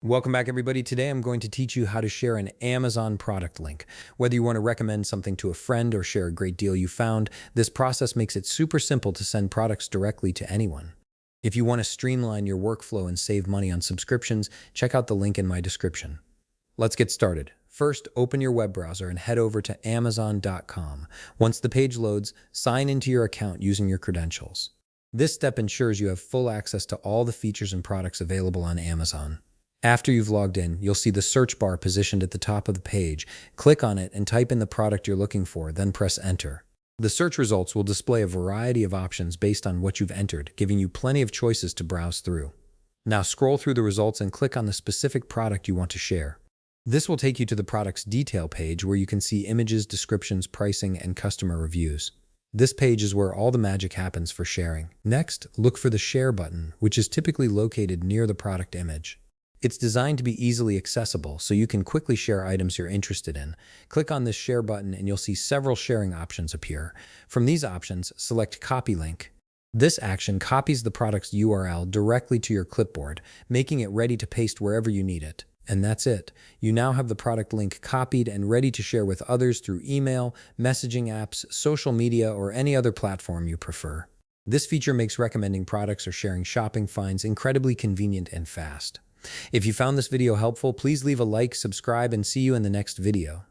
Welcome back, everybody. Today I'm going to teach you how to share an Amazon product link. Whether you want to recommend something to a friend or share a great deal you found, this process makes it super simple to send products directly to anyone. If you want to streamline your workflow and save money on subscriptions, check out the link in my description. Let's get started. First, open your web browser and head over to Amazon.com. Once the page loads, sign into your account using your credentials. This step ensures you have full access to all the features and products available on Amazon. After you've logged in, you'll see the search bar positioned at the top of the page. Click on it and type in the product you're looking for, then press enter. The search results will display a variety of options based on what you've entered, giving you plenty of choices to browse through. Now scroll through the results and click on the specific product you want to share. This will take you to the product's detail page where you can see images, descriptions, pricing, and customer reviews. This page is where all the magic happens for sharing. Next, look for the share button, which is typically located near the product image. It's designed to be easily accessible, so you can quickly share items you're interested in. Click on this share button and you'll see several sharing options appear. From these options, select Copy Link. This action copies the product's URL directly to your clipboard, making it ready to paste wherever you need it. And that's it. You now have the product link copied and ready to share with others through email, messaging apps, social media, or any other platform you prefer. This feature makes recommending products or sharing shopping finds incredibly convenient and fast. If you found this video helpful, please leave a like, subscribe, and see you in the next video.